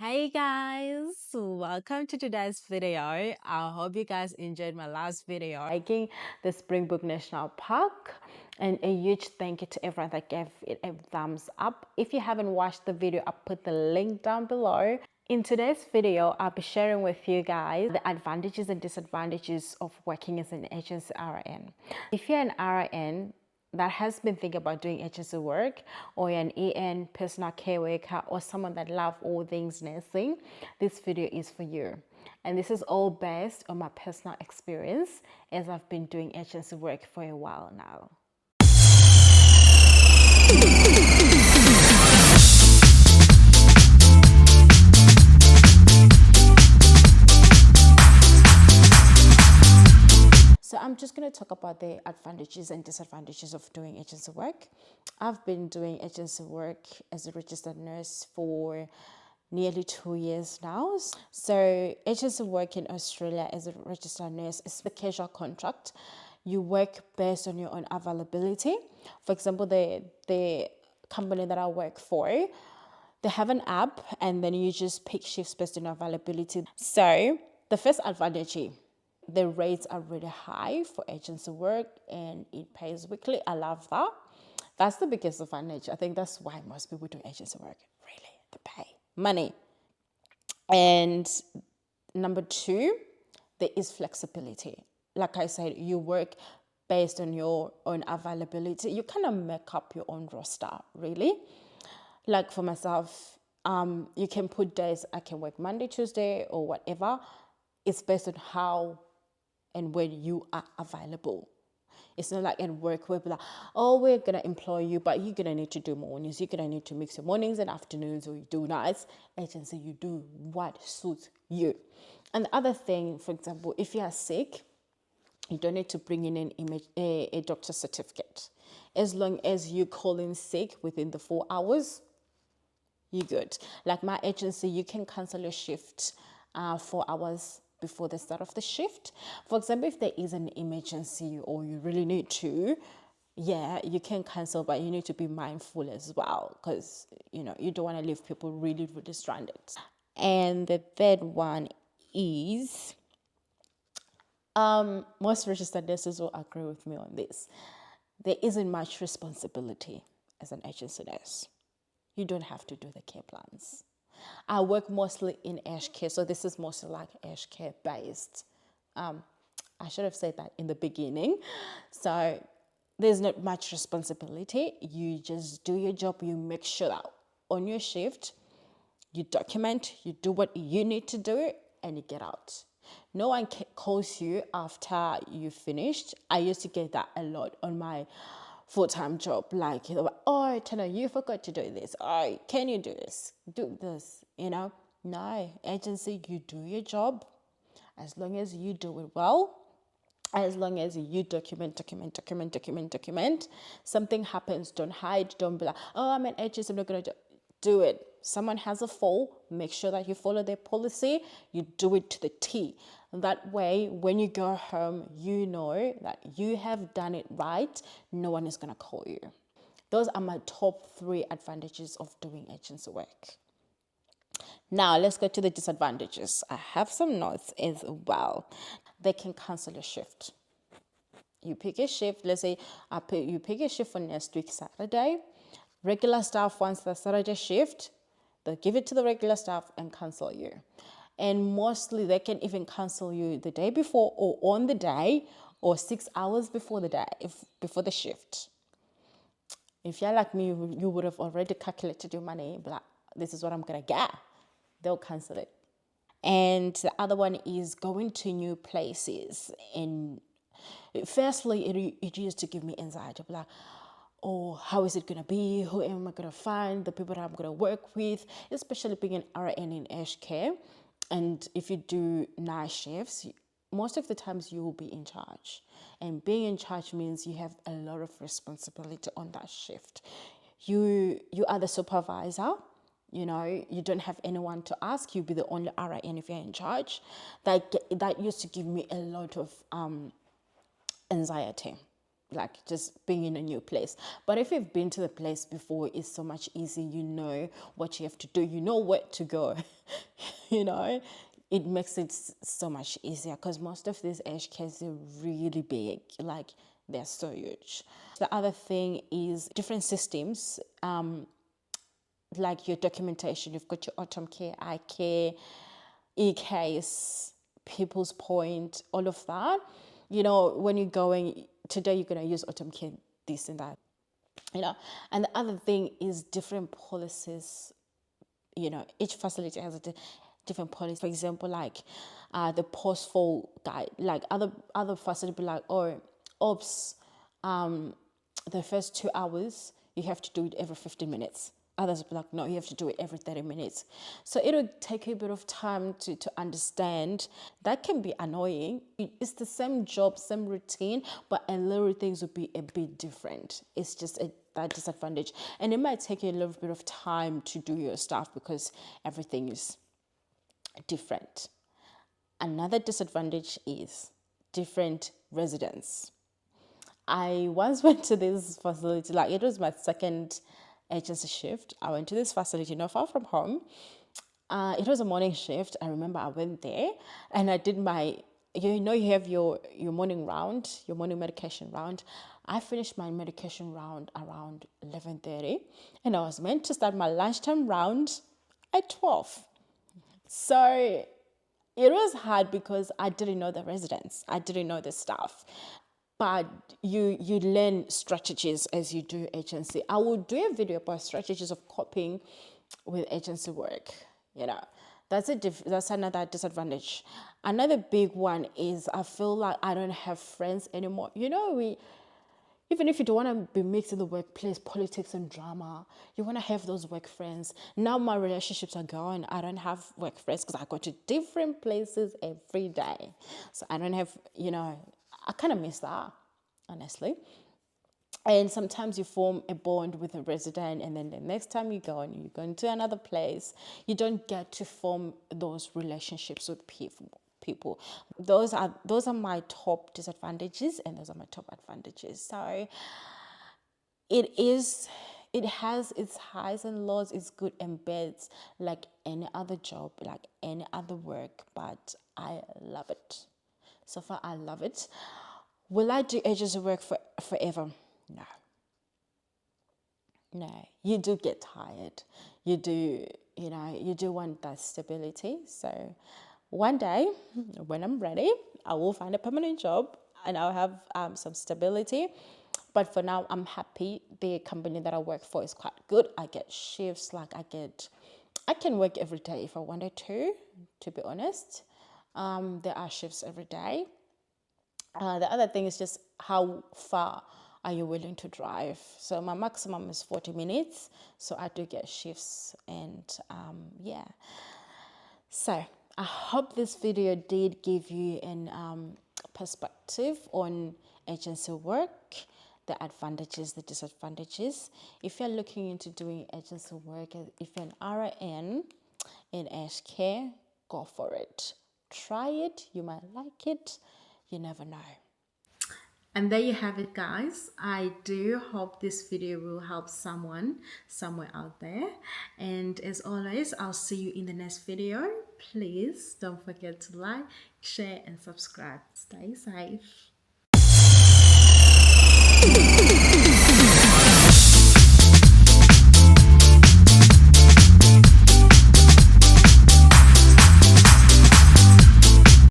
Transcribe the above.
Hey guys, welcome to today's video. I hope you guys enjoyed my last video hiking the Springbok National Park, and a huge thank you to everyone that gave it a thumbs up. If you haven't watched the video, I'll put the link down below. In today's video, I'll be sharing with you guys the advantages and disadvantages of working as an agency RN. If you're an RN that has been thinking about doing agency work, or you're an EN, personal care worker, or someone that loves all things nursing, this video is for you. And this is all based on my personal experience, as I've been doing agency work for a while now. So I'm just going to talk about the advantages and disadvantages of doing agency work. I've been doing agency work as a registered nurse for nearly 2 years now. So agency work in Australia as a registered nurse is a casual contract. You work based on your own availability. For example, the company that I work for, they have an app, and then you just pick shifts based on availability. So the first advantage, the rates are really high for agency work and it pays weekly. I love that. That's the biggest advantage. I think that's why most people do agency work. Really, they pay money. And number two, there is flexibility. Like I said, you work based on your own availability. You kind of make up your own roster, really. Like for myself, you can put days I can work Monday, Tuesday, or whatever. It's based on how and when you are available. It's not like at work where we're like, oh, we're gonna employ you, but you're gonna need to do mornings, you're gonna need to mix your mornings and afternoons, or you do nights. Agency, you do what suits you. And the other thing, for example, if you are sick, you don't need to bring in a doctor's certificate. As long as you call in sick within the 4 hours, you're good. Like my agency, you can cancel your shift 4 hours before the start of the shift. For example, if there is an emergency or you really need to, yeah, you can cancel, but you need to be mindful as well, because you don't want to leave people really, really stranded. And the third one is, most registered nurses will agree with me on this. There isn't much responsibility as an agency nurse. You don't have to do the care plans. I work mostly in aged care, so this is mostly like aged care based. I should have said that in the beginning. So there's not much responsibility. You just do your job. You make sure that on your shift, you document, you do what you need to do, and you get out. No one calls you after you finished. I used to get that a lot on my full-time job. Like, oh, Tana, you forgot to do this. Oh, can you do this? Do this, No, agency, you do your job. As long as you do it well, as long as you document, something happens, don't hide, don't be like, oh, I'm an agency, I'm not going to do it. Someone has a fall, make sure that you follow their policy, you do it to the T. That way, when you go home, you know that you have done it right, no one is going to call you. Those are my top 3 advantages of doing agency work. Now, let's go to the disadvantages. I have some notes as well. They can cancel a shift. You pick a shift, let's say you pick a shift for next week, Saturday. Regular staff wants the Saturday shift, they'll give it to the regular staff and cancel you. And mostly they can even cancel you the day before or on the day or 6 hours before the day, before the shift. If you're like me, you would have already calculated your money, but like, this is what I'm gonna get. They'll cancel it. And the other one is going to new places. And firstly, it used to give me anxiety. Like, oh, how is it going to be? Who am I going to find? The people that I'm going to work with, especially being an RN in aged care. And if you do night shifts, most of the times you will be in charge. And being in charge means you have a lot of responsibility on that shift. You are the supervisor. You don't have anyone to ask. You'll be the only RN if you're in charge. That used to give me a lot of anxiety. like just being in a new place. But if you've been to the place before, it's so much easier. You know what you have to do, you know where to go. You know, it makes it so much easier, because most of these aged cares are really big, like they're so huge. The other thing is different systems, like your documentation. You've got your Autumn Care, iCare, eCase, People's Point, all of that. You know, when you're going, today you're going to use Autumn Care, this and that, you know. And the other thing is different policies. You know, each facility has a different policy. For example, like the post-fall guide, like other facilities be like, oh, oops, the first 2 hours, you have to do it every 15 minutes. Others will be like, no, you have to do it every 30 minutes. So it'll take a bit of time to understand. That can be annoying. It's the same job, same routine, but a little things will be a bit different. It's just that disadvantage. And it might take you a little bit of time to do your stuff because everything is different. Another disadvantage is different residents. I once went to this facility, like it was my second agency shift. I went to this facility not far from home. It was a morning shift. I remember I went there and I did my, you know, you have your morning round, your morning medication round. I finished my medication round around 11:30 and I was meant to start my lunchtime round at 12. So it was hard because I didn't know the residents. I didn't know the staff. But you learn strategies as you do agency. I will do a video about strategies of coping with agency work. You know, that's another disadvantage. Another big one is I feel like I don't have friends anymore. You know, even if you don't want to be mixed in the workplace, politics and drama, you want to have those work friends. Now my relationships are gone. I don't have work friends because I go to different places every day. So I don't have, you know, I kind of miss that, honestly. And sometimes you form a bond with a resident and then the next time you go and you go into another place, you don't get to form those relationships with people. Those are my top disadvantages and those are my top advantages. So it has its highs and lows, its good and bads, like any other job, like any other work, but I love it. So far, I love it. Will I do agency work forever? No. No. You do get tired. You do want that stability. So one day, when I'm ready, I will find a permanent job and I'll have some stability. But for now, I'm happy. The company that I work for is quite good. I get shifts, I can work every day if I wanted to be honest. There are shifts every day. The other thing is just how far are you willing to drive? So my maximum is 40 minutes. So I do get shifts and yeah. So I hope this video did give you an perspective on agency work, the advantages, the disadvantages. If you're looking into doing agency work, if you're an RN in aged care, go for it. Try it. You might like it. You never know. And there you have it, guys. I do hope this video will help someone somewhere out there. And as always, I'll see you in the next video. Please don't forget to like, share, and subscribe. Stay safe.